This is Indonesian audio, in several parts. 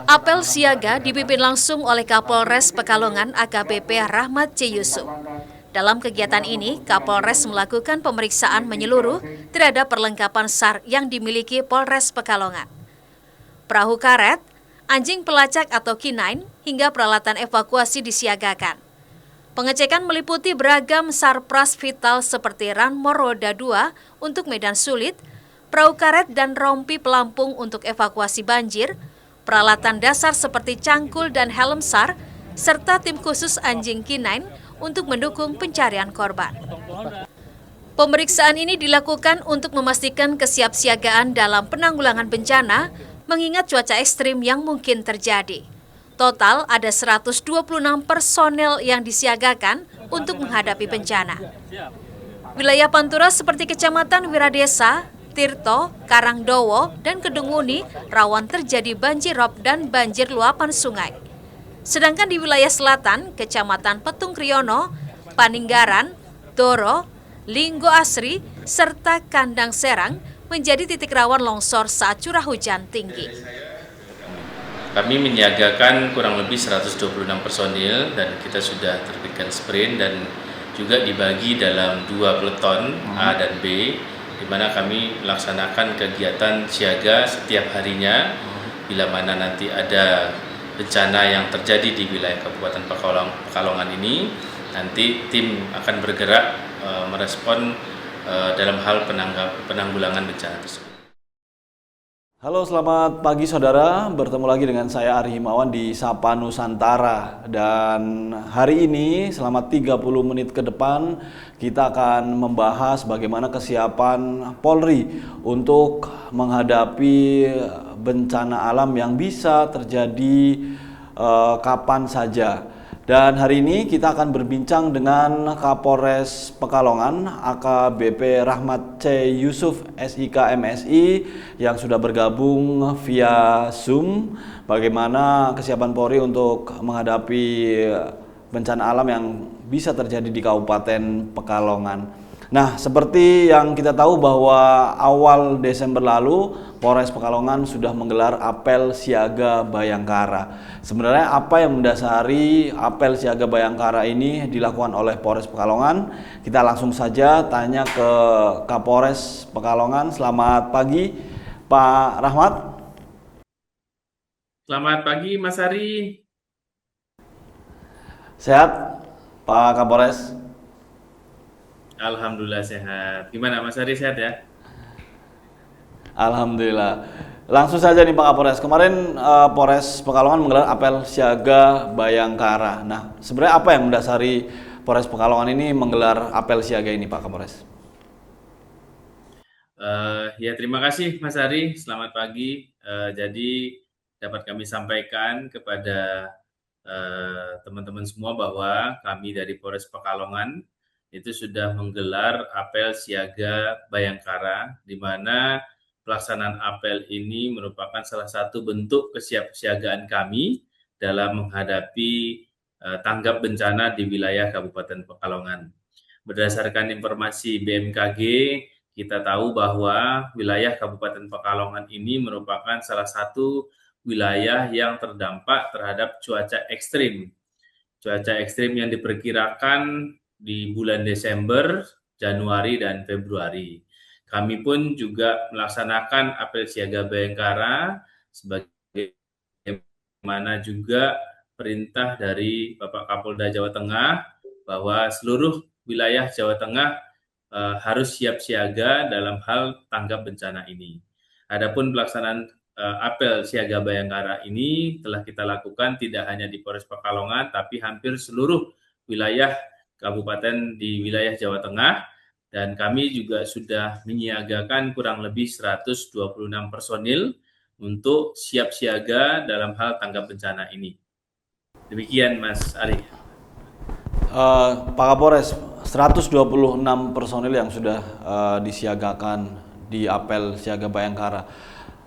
Apel siaga dipimpin langsung oleh Kapolres Pekalongan AKBP Rahmat C. Yusuf. Dalam kegiatan ini, Kapolres melakukan pemeriksaan menyeluruh terhadap perlengkapan SAR yang dimiliki Polres Pekalongan. Perahu karet, anjing pelacak atau K9, hingga peralatan evakuasi disiagakan. Pengecekan meliputi beragam sarpras vital seperti ranmor roda 2 untuk medan sulit, perahu karet dan rompi pelampung untuk evakuasi banjir, peralatan dasar seperti cangkul dan helm SAR, serta tim khusus anjing K9 untuk mendukung pencarian korban. Pemeriksaan ini dilakukan untuk memastikan kesiapsiagaan dalam penanggulangan bencana, mengingat cuaca ekstrim yang mungkin terjadi. Total ada 126 personel yang disiagakan untuk menghadapi bencana. Wilayah Pantura seperti Kecamatan Wiradesa, Tirto, Karangdowo, dan Kedunguni rawan terjadi banjir rob dan banjir luapan sungai. Sedangkan di wilayah selatan, Kecamatan Petung Kriono, Paninggaran, Doro, Linggo Asri, serta Kandang Serang menjadi titik rawan longsor saat curah hujan tinggi. Kami menyiagakan kurang lebih 126 personil dan kita sudah terbitkan sprint dan juga dibagi dalam 2 peleton A dan B, di mana kami melaksanakan kegiatan siaga setiap harinya bila mana nanti ada bencana yang terjadi di wilayah Kabupaten Pekalongan ini, nanti tim akan bergerak merespon dalam hal penanggulangan bencana tersebut. Halo, selamat pagi saudara. Bertemu lagi dengan saya Ari Himawan di Sapa Nusantara. Dan hari ini selama 30 menit ke depan kita akan membahas bagaimana kesiapan Polri untuk menghadapi bencana alam yang bisa terjadi kapan saja. Dan hari ini kita akan berbincang dengan Kapolres Pekalongan AKBP Rahmat C. Yusuf SIK MSI yang sudah bergabung via Zoom. Bagaimana kesiapan Polri untuk menghadapi bencana alam yang bisa terjadi di Kabupaten Pekalongan. Nah, seperti yang kita tahu bahwa awal Desember lalu Polres Pekalongan sudah menggelar apel siaga Bayangkara. Sebenarnya apa yang mendasari apel siaga Bayangkara ini dilakukan oleh Polres Pekalongan? Kita langsung saja tanya ke Kapolres Pekalongan. Selamat pagi, Pak Rahmat. Selamat pagi, Mas Ari. Sehat, Pak Kapolres? Alhamdulillah sehat. Gimana Mas Ari, sehat ya? Alhamdulillah. Langsung saja nih Pak Kapolres. Kemarin Polres Pekalongan menggelar apel siaga Bayangkara. Nah, sebenarnya apa yang mendasari Polres Pekalongan ini menggelar apel siaga ini Pak Kapolres? Ya, terima kasih Mas Ari. Selamat pagi. Jadi dapat kami sampaikan kepada teman-teman semua bahwa kami dari Polres Pekalongan itu sudah menggelar apel siaga Bayangkara, di mana pelaksanaan apel ini merupakan salah satu bentuk kesiapsiagaan kami dalam menghadapi tanggap bencana di wilayah Kabupaten Pekalongan. Berdasarkan informasi BMKG, kita tahu bahwa wilayah Kabupaten Pekalongan ini merupakan salah satu wilayah yang terdampak terhadap cuaca ekstrim. Cuaca ekstrim yang diperkirakan di bulan Desember, Januari, dan Februari. Kami pun juga melaksanakan apel siaga Bayangkara sebagaimana juga perintah dari Bapak Kapolda Jawa Tengah bahwa seluruh wilayah Jawa Tengah harus siap siaga dalam hal tanggap bencana ini. Adapun pelaksanaan apel siaga Bayangkara ini telah kita lakukan tidak hanya di Polres Pekalongan, tapi hampir seluruh wilayah kabupaten di wilayah Jawa Tengah, dan kami juga sudah menyiagakan kurang lebih 126 personil untuk siap siaga dalam hal tanggap bencana ini. Demikian Mas Ari. Pak Kapolres, 126 personil yang sudah disiagakan di apel siaga Bayangkara.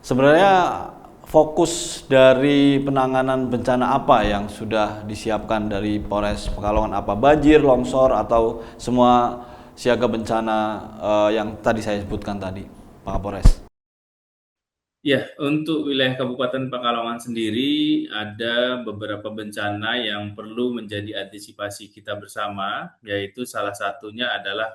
Sebenarnya fokus dari penanganan bencana apa yang sudah disiapkan dari Polres Pekalongan? Apa banjir, longsor, atau semua siaga bencana yang tadi saya sebutkan tadi, Pak Kapolres? Ya, untuk wilayah Kabupaten Pekalongan sendiri ada beberapa bencana yang perlu menjadi antisipasi kita bersama, yaitu salah satunya adalah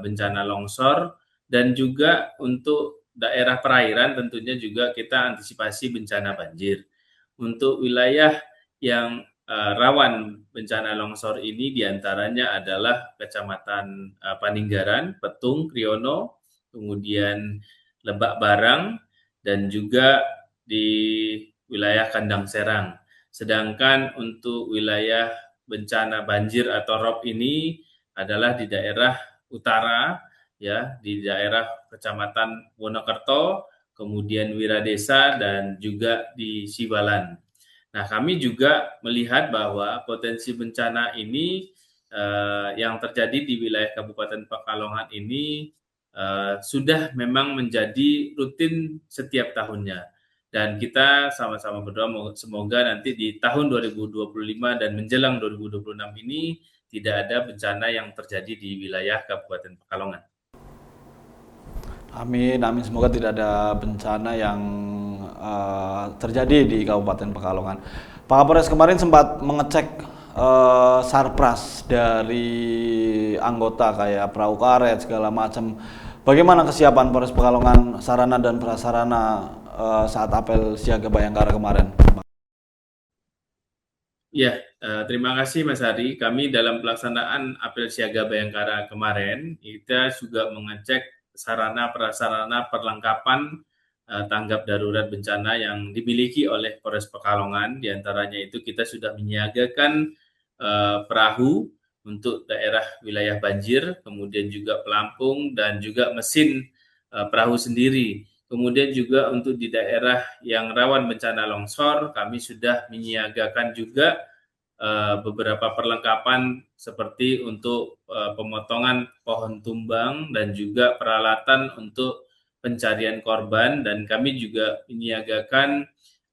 bencana longsor dan juga untuk daerah perairan tentunya juga kita antisipasi bencana banjir. Untuk wilayah yang rawan bencana longsor ini diantaranya adalah Kecamatan Paninggaran, Petung, Kriono, kemudian Lebak Barang, dan juga di wilayah Kandang Serang. Sedangkan untuk wilayah bencana banjir atau ROB ini adalah di daerah utara, ya, di daerah Kecamatan Wonokerto, kemudian Wiradesa, dan juga di Sibalan. Nah, kami juga melihat bahwa potensi bencana ini yang terjadi di wilayah Kabupaten Pekalongan ini sudah memang menjadi rutin setiap tahunnya. Dan kita sama-sama berdoa semoga nanti di tahun 2025 dan menjelang 2026 ini tidak ada bencana yang terjadi di wilayah Kabupaten Pekalongan. Amin, amin. Semoga tidak ada bencana yang terjadi di Kabupaten Pekalongan. Pak Kapolres kemarin sempat mengecek sarpras dari anggota kayak perahu karet segala macam. Bagaimana kesiapan Polres Pekalongan sarana dan prasarana saat apel siaga Bayangkara kemarin? Ya, terima kasih Mas Hari. Kami dalam pelaksanaan apel siaga Bayangkara kemarin, kita juga mengecek sarana prasarana perlengkapan tanggap darurat bencana yang dimiliki oleh Polres Pekalongan. Di antaranya itu kita sudah menyiagakan perahu untuk daerah wilayah banjir, kemudian juga pelampung dan juga mesin perahu sendiri. Kemudian juga untuk di daerah yang rawan bencana longsor, kami sudah menyiagakan juga beberapa perlengkapan seperti untuk pemotongan pohon tumbang dan juga peralatan untuk pencarian korban, dan kami juga menyiagakan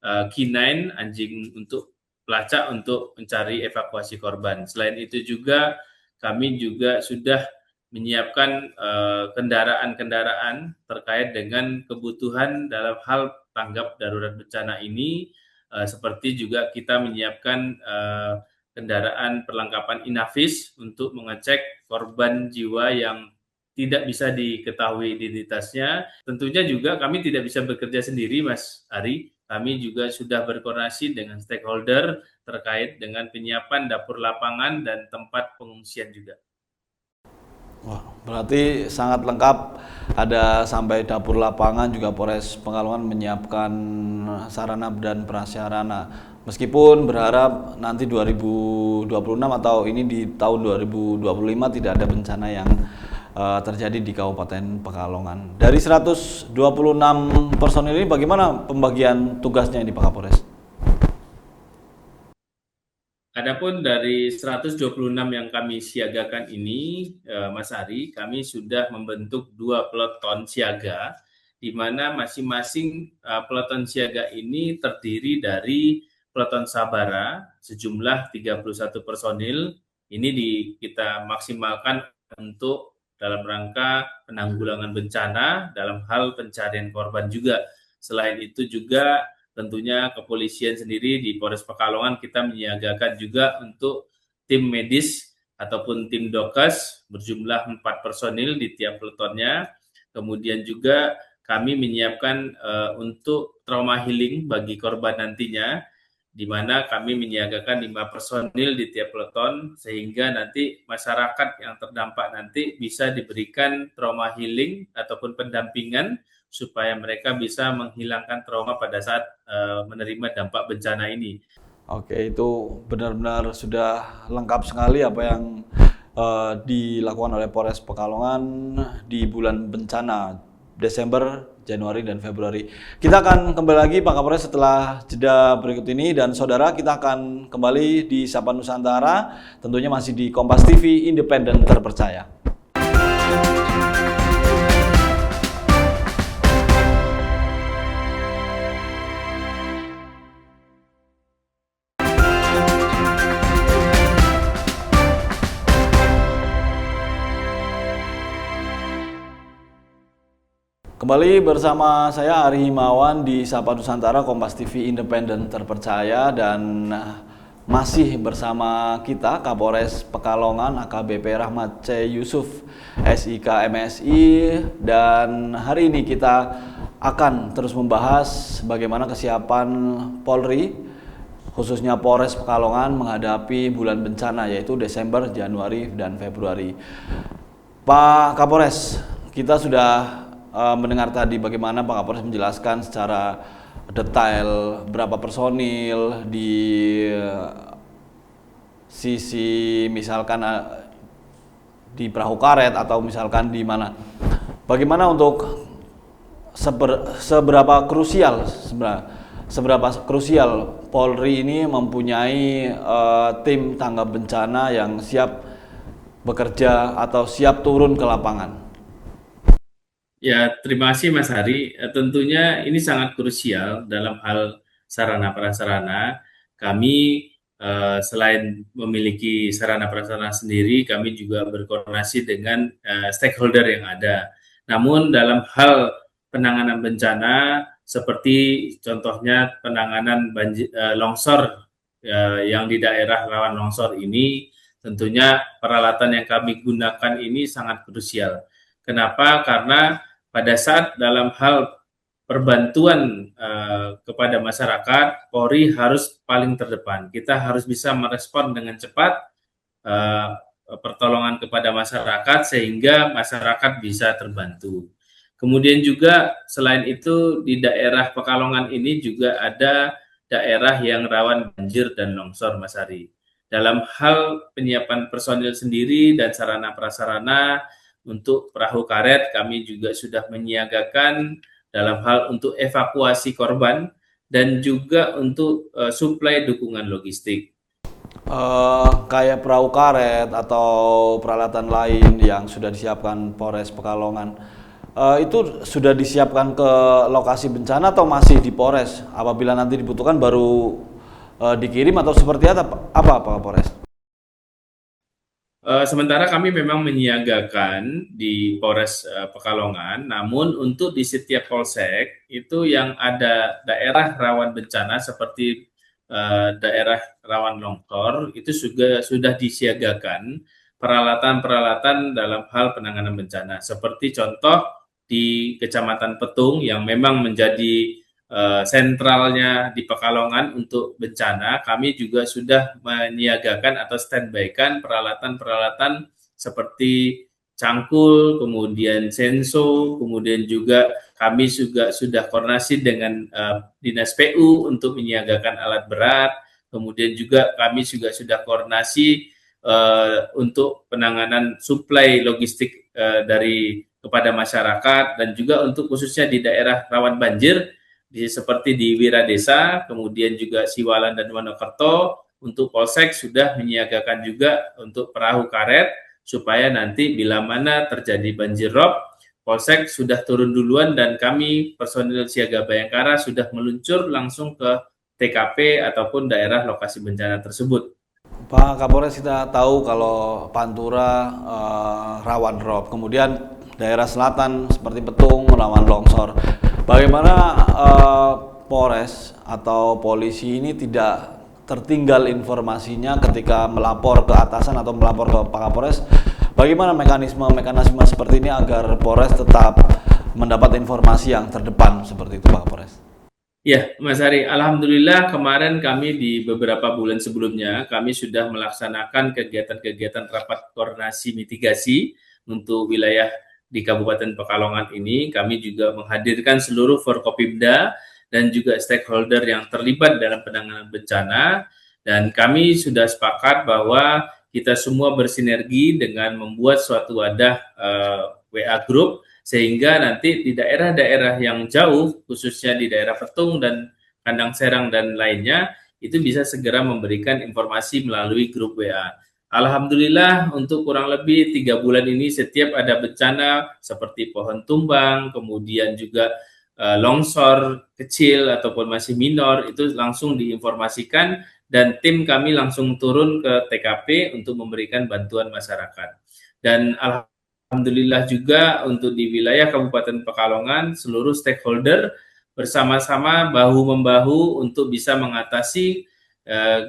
K9 anjing untuk pelacak untuk mencari evakuasi korban. Selain itu juga kami juga sudah menyiapkan kendaraan-kendaraan terkait dengan kebutuhan dalam hal tanggap darurat bencana ini, seperti juga kita menyiapkan kendaraan perlengkapan Inavis untuk mengecek korban jiwa yang tidak bisa diketahui identitasnya. Tentunya juga kami tidak bisa bekerja sendiri, Mas Ari. Kami juga sudah berkoordinasi dengan stakeholder terkait dengan penyiapan dapur lapangan dan tempat pengungsian juga. Wah, berarti sangat lengkap, ada sampai dapur lapangan juga. Polres Pekalongan menyiapkan sarana dan prasarana. Meskipun berharap nanti 2026 atau ini di tahun 2025 tidak ada bencana yang terjadi di Kabupaten Pekalongan. Dari 126 personil ini bagaimana pembagian tugasnya ini Pak Kapolres? Adapun dari 126 yang kami siagakan ini, Mas Ari, kami sudah membentuk 2 peleton siaga, di mana masing-masing peleton siaga ini terdiri dari peleton sabara sejumlah 31 personil. Ini kita maksimalkan untuk dalam rangka penanggulangan bencana dalam hal pencarian korban juga. Selain itu juga tentunya kepolisian sendiri di Polres Pekalongan kita menyiagakan juga untuk tim medis ataupun tim dokes berjumlah 4 personil di tiap peletonnya. Kemudian juga kami menyiapkan untuk trauma healing bagi korban nantinya, di mana kami menyiagakan 5 personil di tiap peleton, sehingga nanti masyarakat yang terdampak nanti bisa diberikan trauma healing ataupun pendampingan supaya mereka bisa menghilangkan trauma pada saat menerima dampak bencana ini. Oke, itu benar-benar sudah lengkap sekali apa yang dilakukan oleh Polres Pekalongan di bulan bencana Desember, Januari, dan Februari. Kita akan kembali lagi Pak Kapolres setelah jeda berikut ini, dan saudara kita akan kembali di Sapa Nusantara, tentunya masih di Kompas TV, independen terpercaya. Kembali bersama saya Ari Himawan di Sapa Nusantara, Kompas TV independen terpercaya, dan masih bersama kita Kapolres Pekalongan AKBP Rahmat C. Yusuf SIK MSI, dan hari ini kita akan terus membahas bagaimana kesiapan Polri khususnya Polres Pekalongan menghadapi bulan bencana yaitu Desember, Januari, dan Februari. Pak Kapolres, kita sudah mendengar tadi bagaimana Pak Kapolres menjelaskan secara detail berapa personil di sisi misalkan di perahu karet atau misalkan di mana. Bagaimana untuk seberapa krusial Polri ini mempunyai tim tanggap bencana yang siap bekerja atau siap turun ke lapangan? Ya, terima kasih Mas Hari. Tentunya ini sangat krusial dalam hal sarana prasarana. Kami selain memiliki sarana prasarana sendiri, kami juga berkoordinasi dengan stakeholder yang ada. Namun dalam hal penanganan bencana, seperti contohnya penanganan longsor yang di daerah rawan longsor ini, tentunya peralatan yang kami gunakan ini sangat krusial. Kenapa? Karena pada saat dalam hal perbantuan kepada masyarakat, Polri harus paling terdepan. Kita harus bisa merespon dengan cepat pertolongan kepada masyarakat sehingga masyarakat bisa terbantu. Kemudian juga selain itu di daerah Pekalongan ini juga ada daerah yang rawan banjir dan longsor, Mas Ari. Dalam hal penyiapan personil sendiri dan sarana prasarana, untuk perahu karet kami juga sudah menyiagakan dalam hal untuk evakuasi korban dan juga untuk suplai dukungan logistik. Kayak perahu karet atau peralatan lain yang sudah disiapkan Polres Pekalongan, itu sudah disiapkan ke lokasi bencana atau masih di Polres? Apabila nanti dibutuhkan baru dikirim atau seperti apa Pak Polres? Sementara kami memang menyiagakan di Polres Pekalongan, namun untuk di setiap polsek itu yang ada daerah rawan bencana seperti daerah rawan longsor itu juga sudah disiagakan peralatan-peralatan dalam hal penanganan bencana. Seperti contoh di Kecamatan Petung yang memang menjadi sentralnya di Pekalongan untuk bencana, kami juga sudah menyiagakan atau standby-kan peralatan-peralatan seperti cangkul, kemudian senso, kemudian juga kami juga sudah koordinasi dengan Dinas PU untuk menyiagakan alat berat, kemudian juga kami juga sudah koordinasi untuk penanganan suplai logistik kepada masyarakat, dan juga untuk khususnya di daerah rawan banjir, seperti di Wiradesa, kemudian juga Siwalan dan Wonokerto, untuk Polsek sudah menyiagakan juga untuk perahu karet, supaya nanti bila mana terjadi banjir rob, Polsek sudah turun duluan dan kami personil siaga Bayangkara sudah meluncur langsung ke TKP ataupun daerah lokasi bencana tersebut. Pak Kapolres, kita tahu kalau Pantura rawan rob, kemudian daerah selatan seperti Petung rawan longsor. Bagaimana Polres atau polisi ini tidak tertinggal informasinya ketika melapor ke atasan atau melapor ke Pak Kapolres? Bagaimana mekanisme seperti ini agar Polres tetap mendapat informasi yang terdepan seperti itu, Pak Kapolres? Ya, Mas Hari, alhamdulillah kemarin kami di beberapa bulan sebelumnya kami sudah melaksanakan kegiatan-kegiatan rapat koordinasi mitigasi untuk wilayah di Kabupaten Pekalongan ini. Kami juga menghadirkan seluruh Forkopimda dan juga stakeholder yang terlibat dalam penanganan bencana, dan kami sudah sepakat bahwa kita semua bersinergi dengan membuat suatu wadah WA Group, sehingga nanti di daerah-daerah yang jauh, khususnya di daerah Petung dan Kandang Serang dan lainnya, itu bisa segera memberikan informasi melalui grup WA. Alhamdulillah untuk kurang lebih 3 bulan ini setiap ada bencana seperti pohon tumbang, kemudian juga longsor kecil ataupun masih minor, itu langsung diinformasikan dan tim kami langsung turun ke TKP untuk memberikan bantuan masyarakat. Dan alhamdulillah Alhamdulillah juga untuk di wilayah Kabupaten Pekalongan, seluruh stakeholder bersama-sama bahu-membahu untuk bisa mengatasi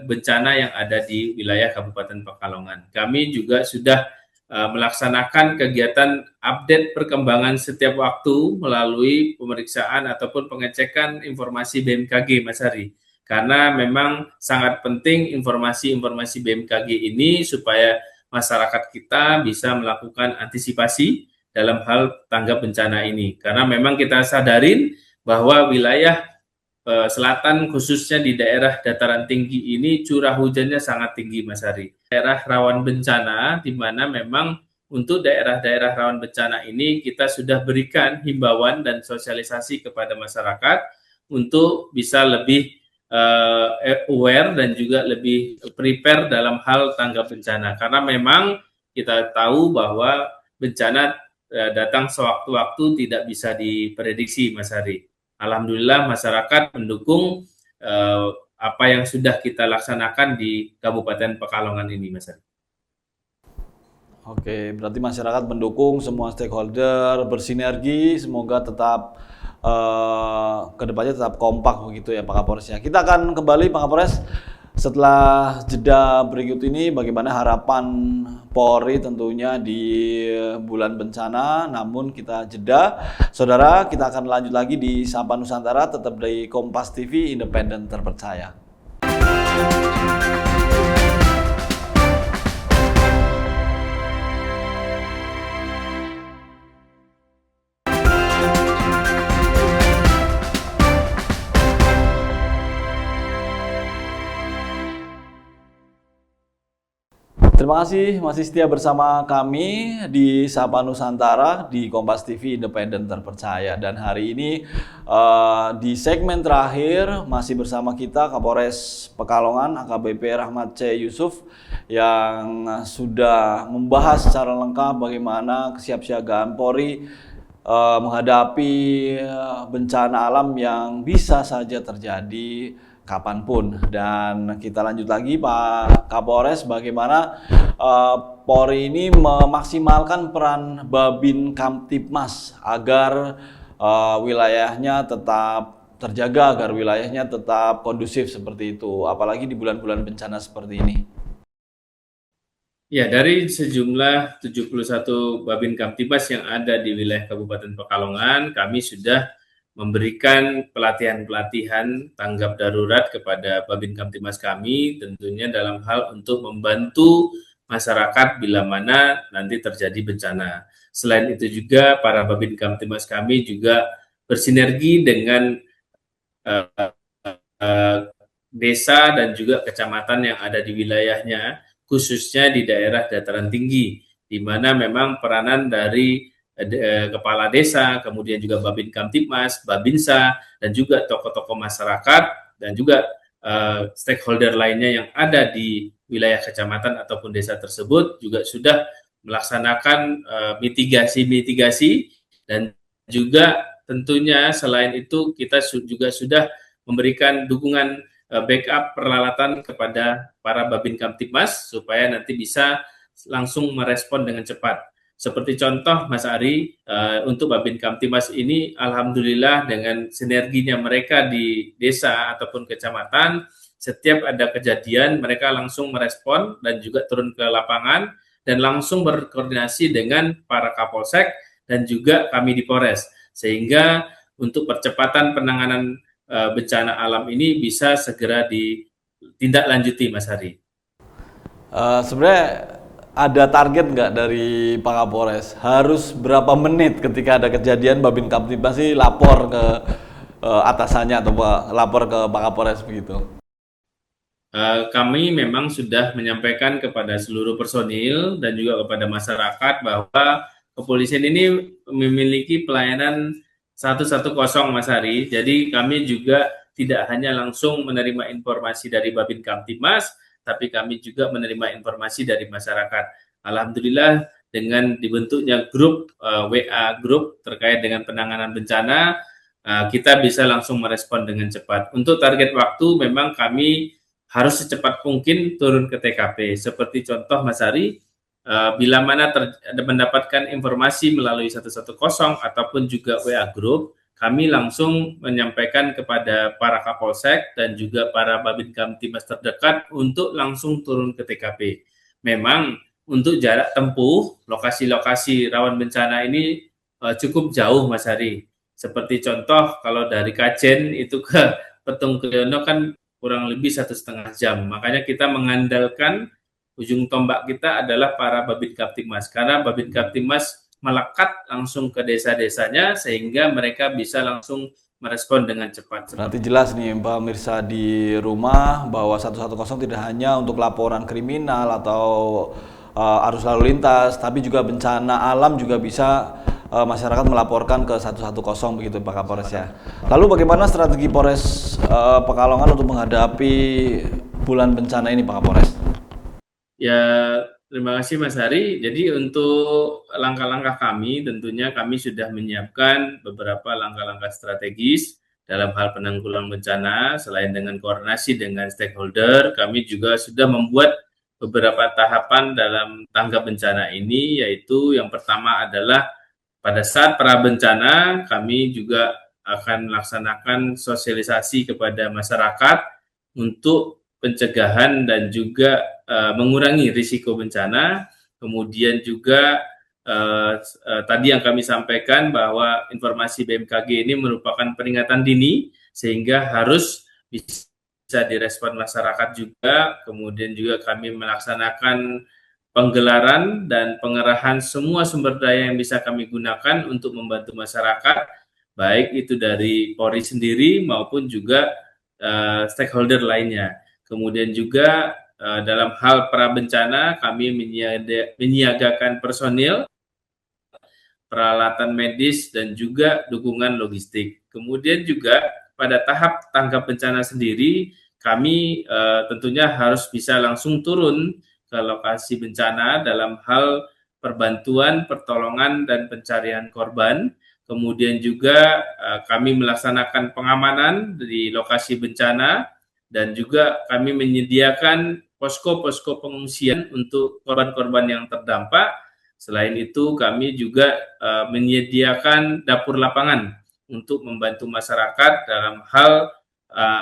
bencana yang ada di wilayah Kabupaten Pekalongan. Kami juga sudah melaksanakan kegiatan update perkembangan setiap waktu melalui pemeriksaan ataupun pengecekan informasi BMKG, Mas Hari. Karena memang sangat penting informasi-informasi BMKG ini supaya masyarakat kita bisa melakukan antisipasi dalam hal tanggap bencana ini. Karena memang kita sadarin bahwa wilayah selatan khususnya di daerah dataran tinggi ini curah hujannya sangat tinggi, Mas Hari. Daerah rawan bencana di mana memang untuk daerah-daerah rawan bencana ini kita sudah berikan himbauan dan sosialisasi kepada masyarakat untuk bisa lebih aware dan juga lebih prepare dalam hal tanggap bencana. Karena memang kita tahu bahwa bencana datang sewaktu-waktu tidak bisa diprediksi, Mas Hari. Alhamdulillah masyarakat mendukung apa yang sudah kita laksanakan di Kabupaten Pekalongan ini, Mas Ari. Oke, berarti masyarakat mendukung, semua stakeholder bersinergi, semoga tetap kedepannya tetap kompak begitu ya Pak Kapolresnya. Kita akan kembali Pak Kapolres setelah jeda berikut ini, bagaimana harapan Polri tentunya di bulan bencana. Namun kita jeda, saudara, kita akan lanjut lagi di Sapa Nusantara, tetap di Kompas TV, independen terpercaya. Terima kasih masih setia bersama kami di Sapa Nusantara di Kompas TV Independen Terpercaya. Dan hari ini di segmen terakhir masih bersama kita Kapolres Pekalongan AKBP Rahmat C. Yusuf yang sudah membahas secara lengkap bagaimana kesiapsiagaan Polri menghadapi bencana alam yang bisa saja terjadi kapanpun. Dan kita lanjut lagi Pak Kapolres, bagaimana Polri ini memaksimalkan peran Babin Kamtibmas agar wilayahnya tetap terjaga, agar wilayahnya tetap kondusif seperti itu, apalagi di bulan-bulan bencana seperti ini. Ya, dari sejumlah 71 Babin Kamtibmas yang ada di wilayah Kabupaten Pekalongan, kami sudah memberikan pelatihan-pelatihan tanggap darurat kepada Babin Kamtibmas kami, tentunya dalam hal untuk membantu masyarakat bila mana nanti terjadi bencana. Selain itu juga para Babin Kamtibmas kami juga bersinergi dengan desa dan juga kecamatan yang ada di wilayahnya, khususnya di daerah dataran tinggi, di mana memang peranan dari kepala desa, kemudian juga Babin Kamtibmas, Babinsa, dan juga tokoh-tokoh masyarakat, dan juga stakeholder lainnya yang ada di wilayah kecamatan ataupun desa tersebut juga sudah melaksanakan mitigasi-mitigasi, dan juga tentunya selain itu kita juga sudah memberikan dukungan backup peralatan kepada para Babin Kamtibmas supaya nanti bisa langsung merespon dengan cepat. Seperti contoh Mas Ari, untuk Babin Kamtibmas ini alhamdulillah dengan sinerginya mereka di desa ataupun kecamatan, setiap ada kejadian mereka langsung merespon dan juga turun ke lapangan dan langsung berkoordinasi dengan para Kapolsek dan juga kami di Polres. Sehingga untuk percepatan penanganan bencana alam ini bisa segera ditindaklanjuti, Mas Hari. Sebenarnya ada target nggak dari Pak Kapolres? Harus berapa menit ketika ada kejadian Babin Kamtibmas sih lapor ke atasannya atau lapor ke Pak Kapolres begitu? Kami memang sudah menyampaikan kepada seluruh personil dan juga kepada masyarakat bahwa kepolisian ini memiliki pelayanan 110 Mas Hari. Jadi kami juga tidak hanya langsung menerima informasi dari Babin Kamtibmas, tapi kami juga menerima informasi dari masyarakat. Alhamdulillah dengan dibentuknya grup WA grup terkait dengan penanganan bencana, kita bisa langsung merespon dengan cepat. Untuk target waktu memang kami harus secepat mungkin turun ke TKP. Seperti contoh Mas Ari, bila mana mendapatkan informasi melalui 110 ataupun juga WA Group, kami langsung menyampaikan kepada para Kapolsek dan juga para Babin Kamtibmas terdekat untuk langsung turun ke TKP. Memang untuk jarak tempuh lokasi-lokasi rawan bencana ini cukup jauh, Mas Hari. Seperti contoh kalau dari Kajen itu ke Petung Kriono kan kurang lebih 1,5 jam. Makanya kita mengandalkan ujung tombak kita adalah para Babin Kamtibmas, karena Babin Kamtibmas melekat langsung ke desa-desanya sehingga mereka bisa langsung merespon dengan cepat. Berarti jelas nih pemirsa di rumah bahwa 110 tidak hanya untuk laporan kriminal atau arus lalu lintas, tapi juga bencana alam juga bisa masyarakat melaporkan ke 110 begitu Pak Kapolres ya. Lalu bagaimana strategi Polres Pekalongan untuk menghadapi bulan bencana ini Pak Kapolres? Ya, terima kasih Mas Hari. Jadi untuk langkah-langkah kami, tentunya kami sudah menyiapkan beberapa langkah-langkah strategis dalam hal penanggulangan bencana. Selain dengan koordinasi dengan stakeholder, kami juga sudah membuat beberapa tahapan dalam tanggap bencana ini, yaitu yang pertama adalah pada saat pra bencana, kami juga akan melaksanakan sosialisasi kepada masyarakat untuk pencegahan dan juga mengurangi risiko bencana. Kemudian juga tadi yang kami sampaikan bahwa informasi BMKG ini merupakan peringatan dini sehingga harus bisa direspon masyarakat juga. Kemudian juga kami melaksanakan penggelaran dan pengerahan semua sumber daya yang bisa kami gunakan untuk membantu masyarakat, baik itu dari Polri sendiri maupun juga stakeholder lainnya. Kemudian juga dalam hal pra bencana kami menyiagakan personil, peralatan medis dan juga dukungan logistik. Kemudian juga pada tahap tanggap bencana sendiri kami tentunya harus bisa langsung turun ke lokasi bencana dalam hal perbantuan, pertolongan dan pencarian korban. Kemudian juga kami melaksanakan pengamanan di lokasi bencana dan juga kami menyediakan posko-posko pengungsian untuk korban-korban yang terdampak. Selain itu, kami juga menyediakan dapur lapangan untuk membantu masyarakat dalam hal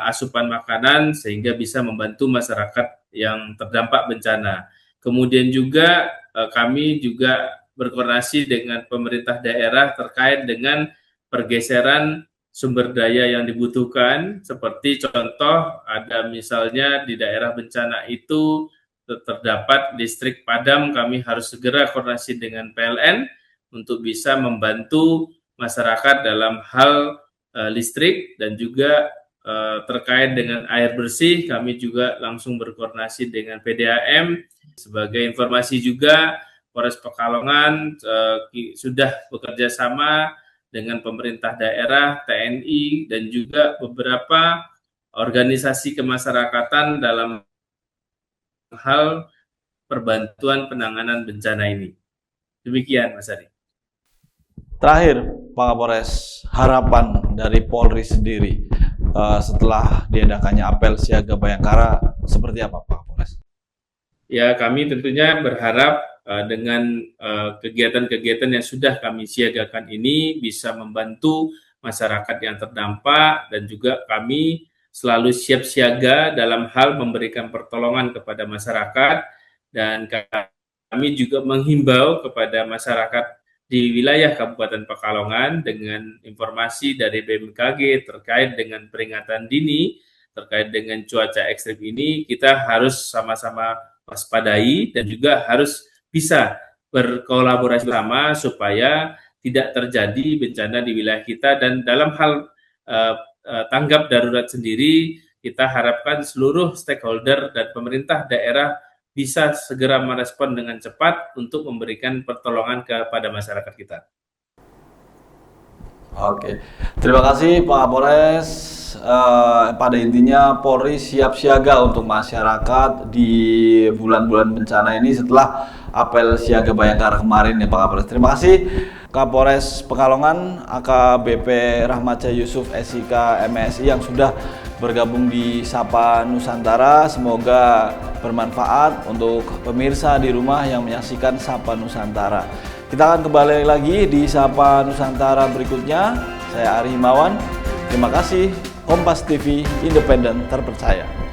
asupan makanan sehingga bisa membantu masyarakat yang terdampak bencana. Kemudian juga kami juga berkoordinasi dengan pemerintah daerah terkait dengan pergeseran sumber daya yang dibutuhkan, seperti contoh ada misalnya di daerah bencana itu terdapat listrik padam, kami harus segera koordinasi dengan PLN untuk bisa membantu masyarakat dalam hal listrik dan juga terkait dengan air bersih, kami juga langsung berkoordinasi dengan PDAM. Sebagai informasi juga, Polres Pekalongan sudah bekerja sama dengan pemerintah daerah, TNI, dan juga beberapa organisasi kemasyarakatan dalam hal perbantuan penanganan bencana ini. Demikian, Mas Ari. Terakhir, Pak Kapolres, harapan dari Polri sendiri setelah diadakannya apel siaga Bayangkara seperti apa, Pak Kapolres? Ya, kami tentunya berharap dengan kegiatan-kegiatan yang sudah kami siagakan ini bisa membantu masyarakat yang terdampak dan juga kami selalu siap siaga dalam hal memberikan pertolongan kepada masyarakat dan kami juga menghimbau kepada masyarakat di wilayah Kabupaten Pekalongan dengan informasi dari BMKG terkait dengan peringatan dini terkait dengan cuaca ekstrim ini, kita harus sama-sama waspadai dan juga harus bisa berkolaborasi bersama supaya tidak terjadi bencana di wilayah kita. Dan dalam hal tanggap darurat sendiri, kita harapkan seluruh stakeholder dan pemerintah daerah bisa segera merespon dengan cepat untuk memberikan pertolongan kepada masyarakat kita. Oke, terima kasih Pak Kapolres. Pada intinya Polri siap siaga untuk masyarakat di bulan-bulan bencana ini setelah apel siaga Bayangkara kemarin ya Pak Kapolres. Terima kasih Kapolres Pekalongan AKBP Rahmat Yusuf SIK MSI yang sudah bergabung di Sapa Nusantara. Semoga bermanfaat untuk pemirsa di rumah yang menyaksikan Sapa Nusantara. Kita akan kembali lagi di Sapa Nusantara berikutnya. Saya Ari Himawan. Terima kasih. Kompas TV, independen, terpercaya.